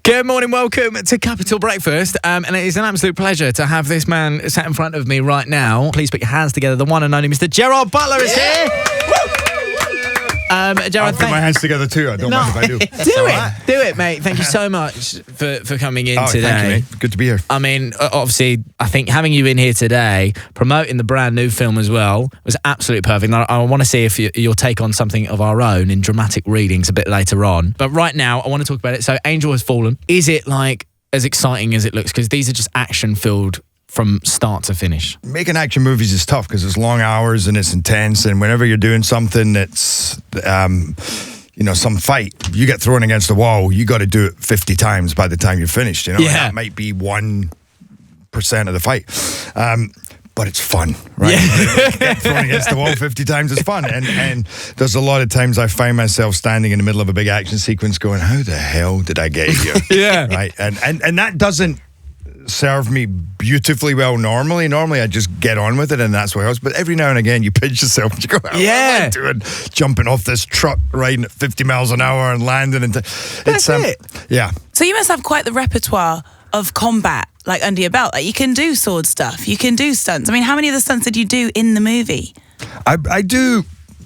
Good morning, welcome to Capital Breakfast, and it is an absolute pleasure to have this man sat in front of me right now. Please put your hands together. The one and only Mr. Gerard Butler is here. Gerard, I'll put my hands together too. I don't mind if I do. Do it, mate. Thank you so much for coming in today. Thank you, mate. Good to be here. I mean, obviously, I think having you in here today, promoting the brand new film as well, was absolutely perfect. I want to see if your take on something of our own in dramatic readings a bit later on. But right now, I want to talk about it. So, Angel Has Fallen. Is it like as exciting as it looks? Because these are just action-filled from start to finish. Making action movies is tough because it's long hours and it's intense, and whenever you're doing something that's some fight, you get thrown against the wall, you got to do it 50 times by the time you're finished, Yeah. That might be 1% of the fight, but it's fun, right? Yeah. Get thrown against the wall 50 times is fun, and there's a lot of times I find myself standing in the middle of a big action sequence going, how the hell did I get here? Yeah. Right, and that doesn't serve me beautifully well normally. Normally I just get on with it and that's what I was. But every now and again you pinch yourself and you go, what am I doing? Jumping off this truck, riding at 50 miles an hour and landing into That's it. Yeah. So you must have quite the repertoire of combat like under your belt. Like you can do sword stuff, you can do stunts. I mean, how many of the stunts did you do in the movie? I do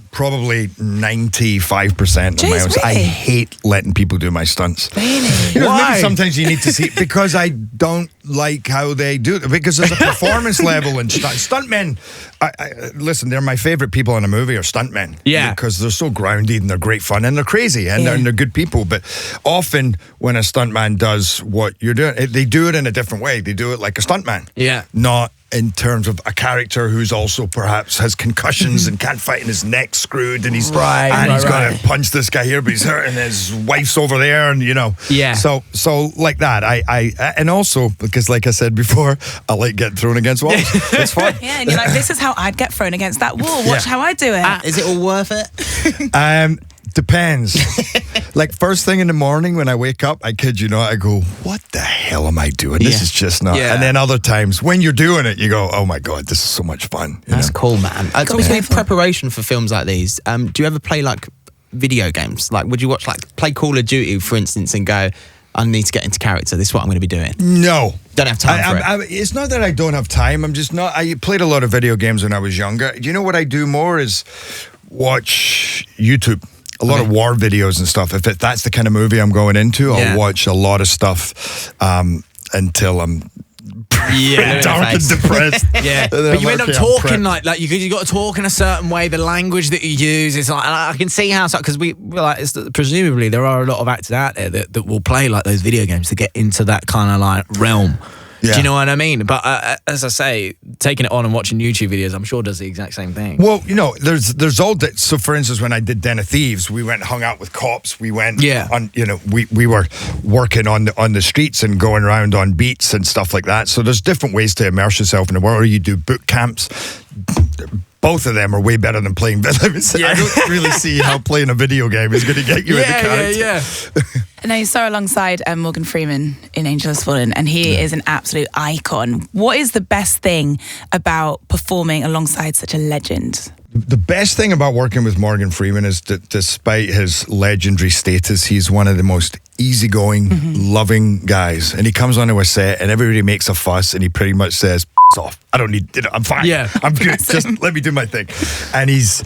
probably 95% of my own. Really? I hate letting people do my stunts. Really? Maybe sometimes you need to see because I don't like how they do it, because there's a performance level in stuntmen. Listen, they're my favorite people in a movie are stuntmen. Yeah, because they're so grounded and they're great fun and they're crazy and they're good people. But often when a stuntman does what you're doing, they do it in a different way. They do it like a stuntman. Yeah, not in terms of a character who's also perhaps has concussions and can't fight and his neck's screwed and he's got to punch this guy here but he's hurt and his wife's over there and so like that I and also because like I said before, I like getting thrown against walls. It's fun. Yeah, and you're like, this is how I'd get thrown against that wall. Watch how I do it. Is it all worth it? Depends. Like first thing in the morning when I wake up, I kid you not, I go, what the hell am I doing? This is just not. And then other times when you're doing it, you go, oh my God, this is so much fun. That's cool, man. In preparation for films like these, do you ever play like video games? Like would you watch play Call of Duty, for instance, and go, I need to get into character. This is what I'm going to be doing. No. Don't have time for it. It's not that I don't have time. I'm just not. I played a lot of video games when I was younger. You know what I do more is watch YouTube. A lot of war videos and stuff. If that's the kind of movie I'm going into, I'll watch a lot of stuff until I'm dark and depressed. But you end up talking like you got to talk in a certain way. The language that you use is like, and I can see how, because we're like, presumably there are a lot of actors out there that will play like those video games to get into that kind of like realm. Do you know what I mean? But as I say, taking it on and watching YouTube videos, I'm sure does the exact same thing. Well, there's all that. So, for instance, when I did Den of Thieves, we went and hung out with cops. We went on, we were working on the streets and going around on beats and stuff like that. So there's different ways to immerse yourself in the world. Or you do boot camps. Both of them are way better than playing. I don't really see how playing a video game is going to get you into character. Now you saw alongside Morgan Freeman in Angel Has Fallen, and he is an absolute icon. What is the best thing about performing alongside such a legend? The best thing about working with Morgan Freeman is that despite his legendary status, he's one of the most easygoing, loving guys. And he comes onto a set and everybody makes a fuss and he pretty much says, off. I don't need, I'm fine. I'm good. Just let me do my thing. And he's,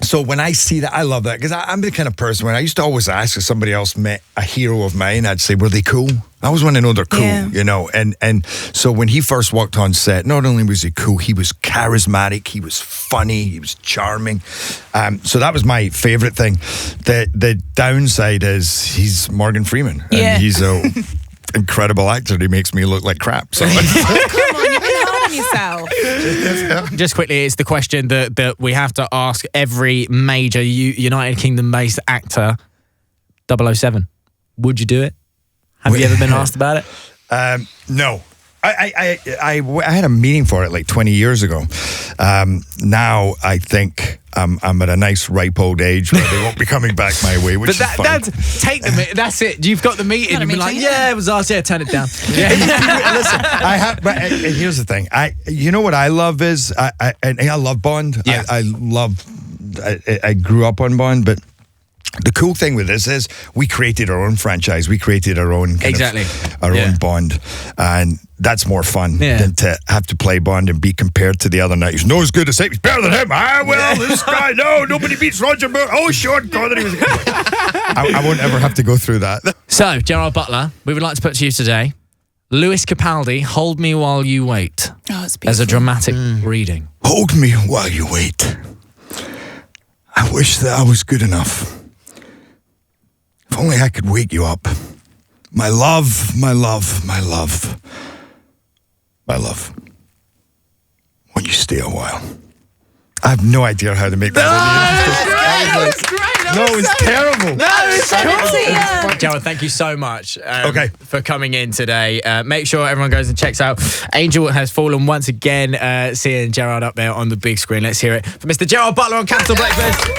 so when I see that, I love that because I'm the kind of person when I used to always ask if somebody else met a hero of mine, I'd say, were they cool? I always want to know they're cool, and so when he first walked on set, not only was he cool, he was charismatic, he was funny, he was charming. So that was my favorite thing. The downside is he's Morgan Freeman, and he's a incredible actor. He makes me look like crap. So. Come on, you've been hard on yourself. Just quickly, it's the question that we have to ask every major United Kingdom-based actor. 007. Would you do it? Have you ever been asked about it? No. I had a meeting for it like 20 years ago. Now I think I'm at a nice ripe old age where they won't be coming back my way, which is fine. That's it. You've got the meeting and be like, it was us. Yeah, turn it down. Listen, but here's the thing. You know what I love is I love Bond. Yeah. I grew up on Bond, but The cool thing with this is we created our own franchise. We created our own own Bond, and that's more fun than to have to play Bond and be compared to the other night. He's not as good as him. He's better than him. This guy, nobody beats Roger Moore. Oh, Sean Connery was. I won't ever have to go through that. So, Gerard Butler, we would like to put to you today, Lewis Capaldi, Hold Me While You Wait. Oh, it's beautiful. As a dramatic reading. Hold me while you wait. I wish that I was good enough. If only I could wake you up. My love, my love, my love. My love. Won't you stay a while? I have no idea how to make that. That was great. No, it's terrible. No, it's terrible. Gerard, thank you so much for coming in today. Make sure everyone goes and checks out Angel Has Fallen once again. Seeing Gerard up there on the big screen. Let's hear it for Mr. Gerard Butler on Capital Breakfast.